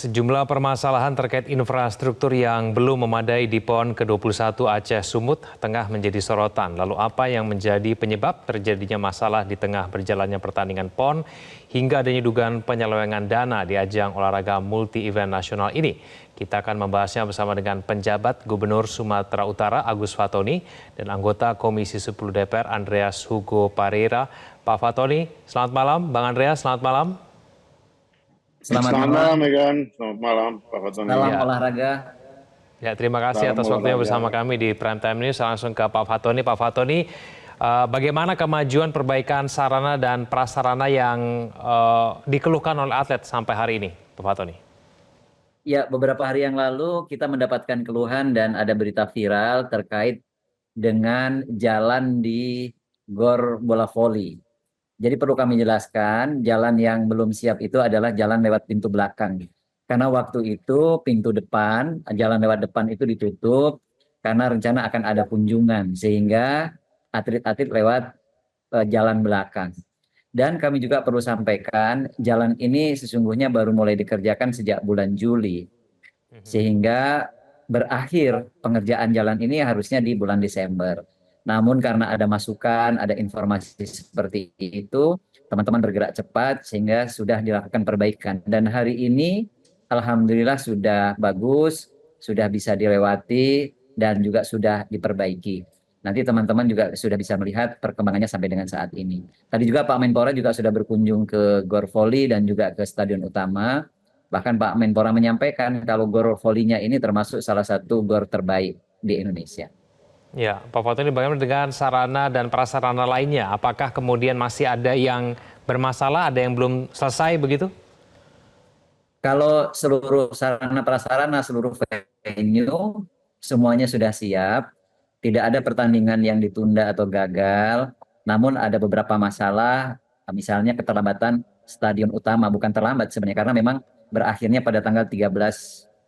Sejumlah permasalahan terkait infrastruktur yang belum memadai di PON ke-21 Aceh Sumut tengah menjadi sorotan. Lalu apa yang menjadi penyebab terjadinya masalah di tengah berjalannya pertandingan PON hingga adanya dugaan penyelewengan dana di ajang olahraga multi-event nasional ini? Kita akan membahasnya bersama dengan penjabat Gubernur Sumatera Utara Agus Fatoni dan anggota Komisi 10 DPR Andreas Hugo Pareira. Pak Fatoni, selamat malam. Bang Andreas, selamat malam. Selamat malam, Megan. Selamat malam, Pak Fatoni. Salam Ya. olahraga. Ya, terima kasih Salam atas waktunya olahraga. bersama kami di Prime Time News. Langsung ke Pak Fatoni. Pak Fatoni, bagaimana kemajuan perbaikan sarana dan prasarana yang dikeluhkan oleh atlet sampai hari ini, Pak Fatoni? Ya, beberapa hari yang lalu kita mendapatkan keluhan dan ada berita viral terkait dengan jalan di Gor Bola Voli. Jadi perlu kami jelaskan, jalan yang belum siap itu adalah jalan lewat pintu belakang. Karena waktu itu pintu depan, jalan lewat depan itu ditutup karena rencana akan ada kunjungan sehingga atlet-atlet lewat jalan belakang. Dan kami juga perlu sampaikan, jalan ini sesungguhnya baru mulai dikerjakan sejak bulan Juli. Sehingga berakhir pengerjaan jalan ini harusnya di bulan Desember. Namun karena ada masukan, ada informasi seperti itu, teman-teman bergerak cepat sehingga sudah dilakukan perbaikan. Dan hari ini alhamdulillah sudah bagus, sudah bisa dilewati dan juga sudah diperbaiki. Nanti teman-teman juga sudah bisa melihat perkembangannya sampai dengan saat ini. Tadi juga Pak Menpora juga sudah berkunjung ke Gor Voli dan juga ke Stadion Utama. Bahkan Pak Menpora menyampaikan kalau Gor Volinya ini termasuk salah satu gor terbaik di Indonesia. Ya, Pak Fatoni, bagaimana dengan sarana dan prasarana lainnya? Apakah kemudian masih ada yang bermasalah, ada yang belum selesai begitu? Kalau seluruh sarana prasarana, seluruh venue semuanya sudah siap. Tidak ada pertandingan yang ditunda atau gagal. Namun ada beberapa masalah, misalnya keterlambatan Stadion Utama. Bukan terlambat sebenarnya, karena memang berakhirnya pada tanggal 13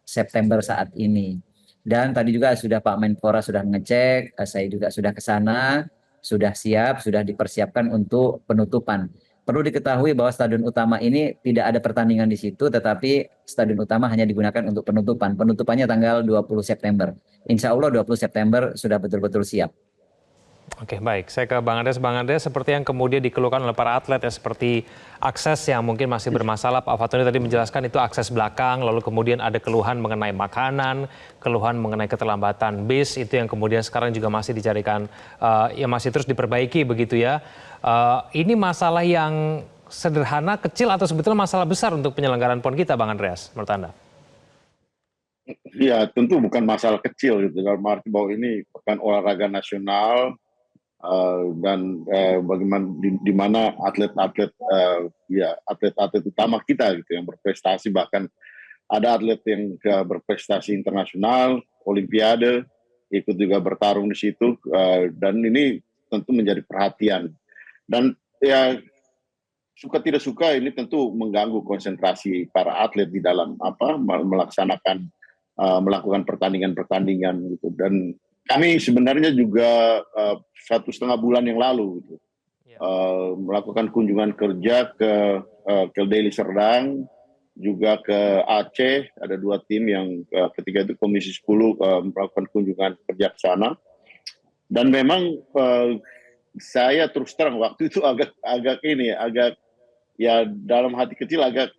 September saat ini. Dan tadi juga sudah Pak Menpora sudah mengecek, saya juga sudah ke sana, sudah siap, sudah dipersiapkan untuk penutupan. Perlu diketahui bahwa Stadion Utama ini tidak ada pertandingan di situ, tetapi Stadion Utama hanya digunakan untuk penutupan. Penutupannya tanggal 20 September. Insya Allah 20 September sudah betul-betul siap. Oke, baik. Saya ke Bang Andreas. Bang Andreas, seperti yang kemudian dikeluhkan oleh para atlet ya, seperti akses yang mungkin masih bermasalah. Pak Fatoni tadi menjelaskan itu akses belakang, lalu kemudian ada keluhan mengenai makanan, keluhan mengenai keterlambatan bis, itu yang kemudian sekarang juga masih dicarikan, ya masih terus diperbaiki begitu ya. Ini masalah yang sederhana, kecil, atau sebetulnya masalah besar untuk penyelenggaraan PON kita, Bang Andreas, menurut Anda? Ya, tentu bukan masalah kecil gitu. Dalam arti bahwa ini bukan olahraga nasional dan bagaimana di mana atlet-atlet atlet-atlet utama kita gitu yang berprestasi, bahkan ada atlet yang berprestasi internasional, Olimpiade, ikut juga bertarung di situ, dan ini tentu menjadi perhatian. Dan ya suka tidak suka ini tentu mengganggu konsentrasi para atlet di dalam melakukan pertandingan-pertandingan gitu. Dan kami sebenarnya juga 1,5 bulan yang lalu gitu, melakukan kunjungan kerja ke Deli Serdang, juga ke Aceh. Ada 2 tim yang ketika itu Komisi 10 melakukan kunjungan kerja ke sana. Dan memang saya terus terang waktu itu agak ya dalam hati kecil agak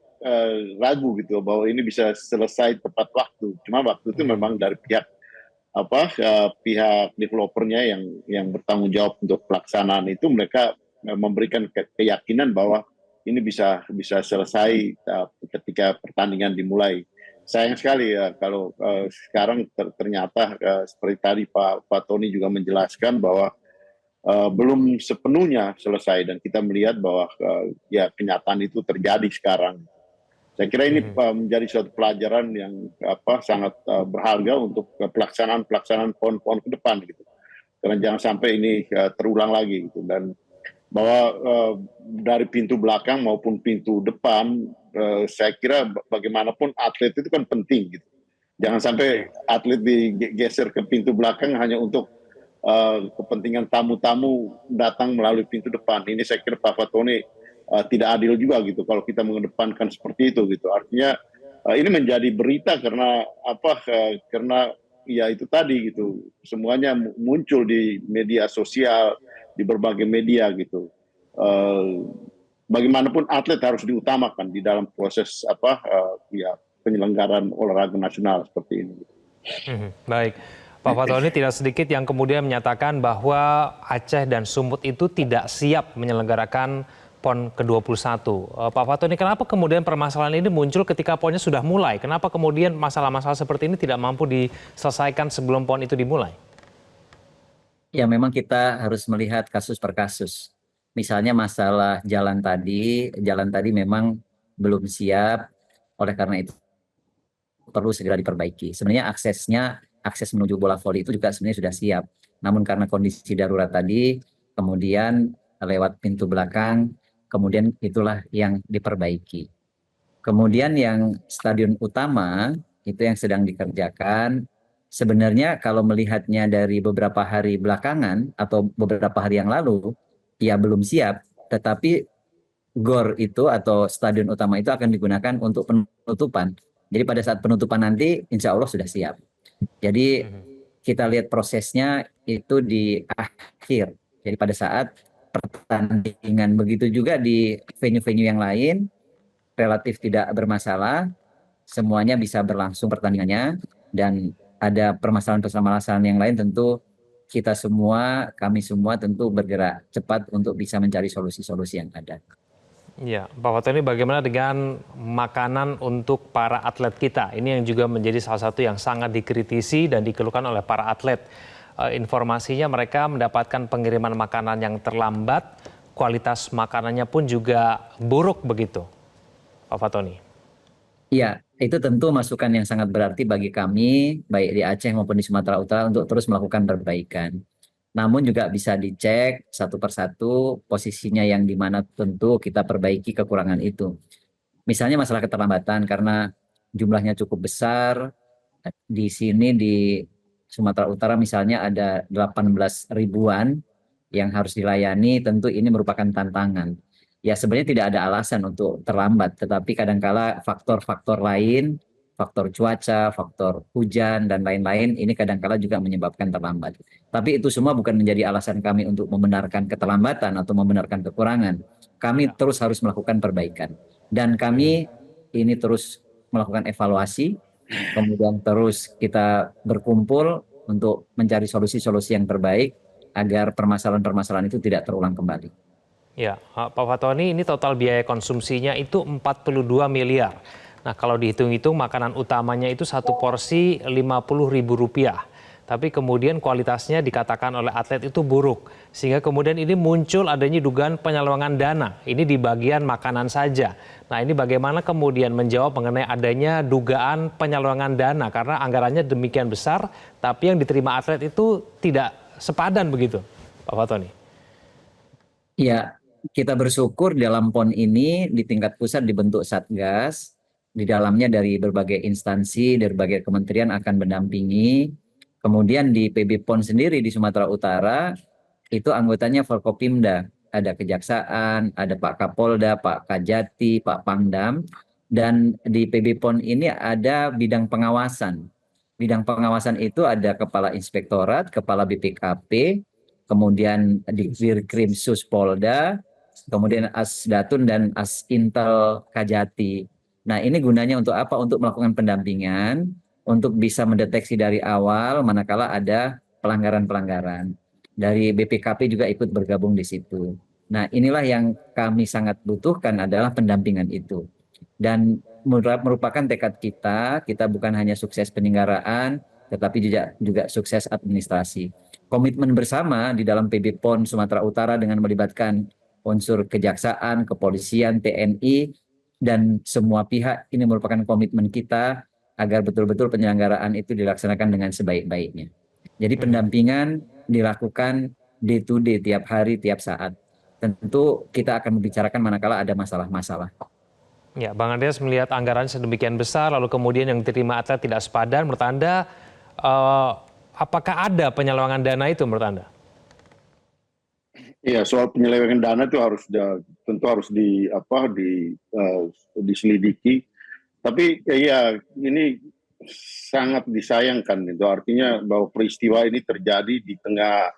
ragu gitu bahwa ini bisa selesai tepat waktu. Cuma waktu itu memang dari pihak developernya yang bertanggung jawab untuk pelaksanaan itu, mereka memberikan keyakinan bahwa ini bisa selesai ketika pertandingan dimulai. Sayang sekali ya kalau sekarang ternyata seperti tadi Pak Tony juga menjelaskan bahwa belum sepenuhnya selesai, dan kita melihat bahwa ya kenyataan itu terjadi sekarang. Saya kira ini menjadi suatu pelajaran yang sangat berharga untuk pelaksanaan PON-PON ke depan gitu. Karena jangan sampai ini terulang lagi gitu. Dan bahwa dari pintu belakang maupun pintu depan, saya kira bagaimanapun atlet itu kan penting gitu. Jangan sampai atlet digeser ke pintu belakang hanya untuk kepentingan tamu-tamu datang melalui pintu depan. Ini saya kira Pak Fatoni tidak adil juga gitu kalau kita mengedepankan seperti itu gitu. Artinya Ini menjadi berita karena apa? Karena ya itu tadi gitu, semuanya muncul di media sosial, di berbagai media gitu. Uh, Bagaimanapun atlet harus diutamakan di dalam proses apa? Ya penyelenggaraan olahraga nasional seperti ini. Baik, Pak Fatoni, tidak sedikit yang kemudian menyatakan bahwa Aceh dan Sumut itu tidak siap menyelenggarakan PON ke-21. Pak Fatoni, kenapa kemudian permasalahan ini muncul ketika PON-nya sudah mulai? Kenapa kemudian masalah-masalah seperti ini tidak mampu diselesaikan sebelum PON itu dimulai? Ya, memang kita harus melihat kasus per kasus. Misalnya masalah jalan tadi memang belum siap, oleh karena itu perlu segera diperbaiki. Sebenarnya akses menuju bola voli itu juga sebenarnya sudah siap. Namun karena kondisi darurat tadi, kemudian lewat pintu belakang, kemudian itulah yang diperbaiki. Kemudian yang stadion utama, itu yang sedang dikerjakan. Sebenarnya kalau melihatnya dari beberapa hari belakangan atau beberapa hari yang lalu, ya belum siap. Tetapi GOR itu atau stadion utama itu akan digunakan untuk penutupan. Jadi pada saat penutupan nanti insya Allah sudah siap. Jadi kita lihat prosesnya itu di akhir. Jadi pada saat pertandingan, begitu juga di venue-venue yang lain relatif tidak bermasalah, semuanya bisa berlangsung pertandingannya, dan ada permasalahan-permasalahan yang lain tentu kami semua tentu bergerak cepat untuk bisa mencari solusi-solusi yang ada. Ya, Pak Fatoni, bagaimana dengan makanan untuk para atlet kita? Ini yang juga menjadi salah satu yang sangat dikritisi dan dikeluhkan oleh para atlet. Informasinya mereka mendapatkan pengiriman makanan yang terlambat, kualitas makanannya pun juga buruk begitu, Pak Fatoni. Iya, itu tentu masukan yang sangat berarti bagi kami, baik di Aceh maupun di Sumatera Utara, untuk terus melakukan perbaikan. Namun juga bisa dicek satu persatu posisinya yang di mana tentu kita perbaiki kekurangan itu. Misalnya masalah keterlambatan karena jumlahnya cukup besar. Di sini di Sumatera Utara misalnya ada 18 ribuan yang harus dilayani, tentu ini merupakan tantangan. Ya sebenarnya tidak ada alasan untuk terlambat, tetapi kadangkala faktor-faktor lain, faktor cuaca, faktor hujan, dan lain-lain ini kadangkala juga menyebabkan terlambat. Tapi itu semua bukan menjadi alasan kami untuk membenarkan keterlambatan atau membenarkan kekurangan. Kami terus harus melakukan perbaikan. Dan kami ini terus melakukan evaluasi, kemudian terus kita berkumpul untuk mencari solusi-solusi yang terbaik agar permasalahan-permasalahan itu tidak terulang kembali. Ya, Pak Fatoni, ini total biaya konsumsinya itu 42 miliar. Nah, kalau dihitung-hitung makanan utamanya itu satu porsi Rp50.000. Tapi kemudian kualitasnya dikatakan oleh atlet itu buruk. Sehingga kemudian ini muncul adanya dugaan penyelewengan dana. Ini di bagian makanan saja. Nah, ini bagaimana kemudian menjawab mengenai adanya dugaan penyelewengan dana. Karena anggarannya demikian besar, tapi yang diterima atlet itu tidak sepadan begitu, Pak Fatoni. Ya, kita bersyukur dalam PON ini di tingkat pusat dibentuk Satgas, di dalamnya dari berbagai instansi, dari berbagai kementerian akan mendampingi. Kemudian di PB PON sendiri di Sumatera Utara, itu anggotanya Forkopimda. Ada Kejaksaan, ada Pak Kapolda, Pak Kajati, Pak Pangdam. Dan di PB PON ini ada bidang pengawasan. Bidang pengawasan itu ada Kepala Inspektorat, Kepala BPKP, kemudian di Dirkrim Suspolda, kemudian Asdatun dan Asintel Kajati. Nah, ini gunanya untuk apa? Untuk melakukan pendampingan, untuk bisa mendeteksi dari awal manakala ada pelanggaran-pelanggaran. Dari BPKP juga ikut bergabung di situ. Nah, inilah yang kami sangat butuhkan adalah pendampingan itu. Dan merupakan tekad kita bukan hanya sukses penyelenggaraan, tetapi juga sukses administrasi. Komitmen bersama di dalam PB PON Sumatera Utara dengan melibatkan unsur kejaksaan, kepolisian, TNI, dan semua pihak, ini merupakan komitmen kita agar betul-betul penyelenggaraan itu dilaksanakan dengan sebaik-baiknya. Jadi pendampingan dilakukan day to day, tiap hari, tiap saat. Tentu kita akan membicarakan manakala ada masalah-masalah. Ya, Bang Andreas melihat anggaran sedemikian besar, lalu kemudian yang diterima atlet tidak sepadan, menurut Anda, apakah ada penyelewengan dana itu menurut Anda? Iya, soal penyelewengan dana itu tentu harus diselidiki. Tapi ya ini sangat disayangkan itu, artinya bahwa peristiwa ini terjadi di tengah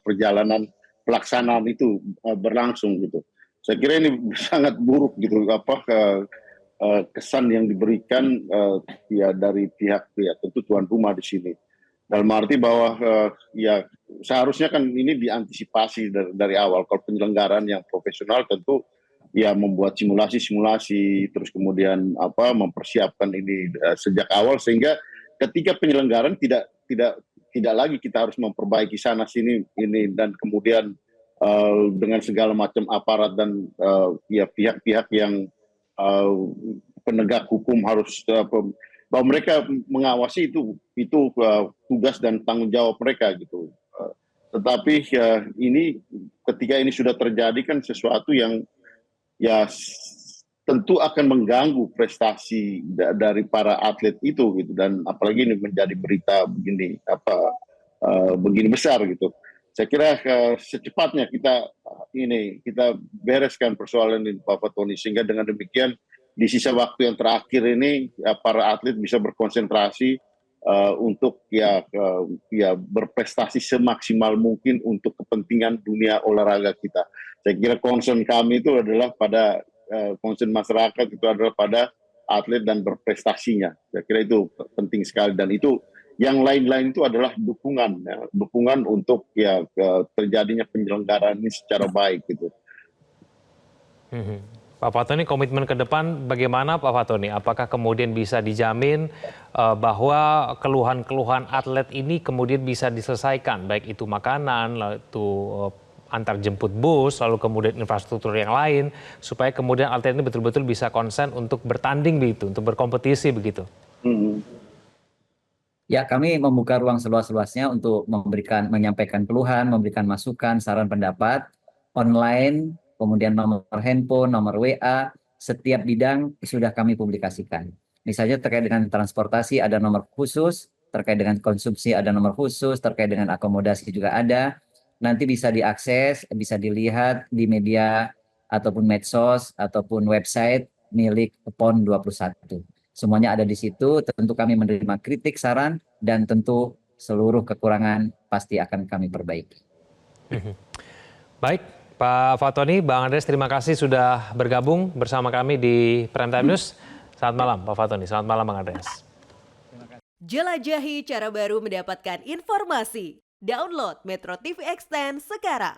perjalanan pelaksanaan itu berlangsung gitu. Saya kira ini sangat buruk gitu kesan yang diberikan ya dari pihak tentu tuan rumah di sini. Dalam arti bahwa ya seharusnya kan ini diantisipasi dari awal. Kalau penyelenggaraan yang profesional tentu ya membuat simulasi-simulasi, terus kemudian mempersiapkan ini sejak awal, sehingga ketika penyelenggaraan tidak lagi kita harus memperbaiki sana sini ini, dan kemudian dengan segala macam aparat dan ya pihak-pihak yang penegak hukum harus bahwa mereka mengawasi itu tugas dan tanggung jawab mereka gitu. Tetapi ini ketika ini sudah terjadi kan sesuatu yang ya tentu akan mengganggu prestasi dari para atlet itu gitu, dan apalagi ini menjadi berita begini besar gitu. Saya kira secepatnya kita bereskan persoalan ini Pak Fatoni, sehingga dengan demikian di sisa waktu yang terakhir ini para atlet bisa berkonsentrasi untuk berprestasi semaksimal mungkin untuk kepentingan dunia olahraga kita. Saya kira concern kami itu adalah pada concern masyarakat itu adalah pada atlet dan berprestasinya. Saya kira itu penting sekali, dan itu yang lain-lain itu adalah dukungan untuk terjadinya penyelenggaraan ini secara baik gitu. Pak Fatoni, komitmen ke depan bagaimana Pak Fatoni? Apakah kemudian bisa dijamin bahwa keluhan-keluhan atlet ini kemudian bisa diselesaikan, baik itu makanan, itu antar jemput bus, lalu kemudian infrastruktur yang lain, supaya kemudian atlet ini betul-betul bisa konsen untuk bertanding begitu, untuk berkompetisi begitu? Ya, kami membuka ruang seluas-luasnya untuk menyampaikan keluhan, memberikan masukan, saran pendapat online, kemudian nomor handphone, nomor WA, setiap bidang sudah kami publikasikan. Misalnya terkait dengan transportasi ada nomor khusus, terkait dengan konsumsi ada nomor khusus, terkait dengan akomodasi juga ada. Nanti bisa diakses, bisa dilihat di media ataupun medsos ataupun website milik PON 21. Semuanya ada di situ. Tentu kami menerima kritik, saran, dan tentu seluruh kekurangan pasti akan kami perbaiki. Baik, Pak Fatoni, Bang Andreas, terima kasih sudah bergabung bersama kami di Prime Time News. Selamat malam, Pak Fatoni. Selamat malam, Bang Andreas. Jelajahi cara baru mendapatkan informasi. Download Metro TV Extend sekarang.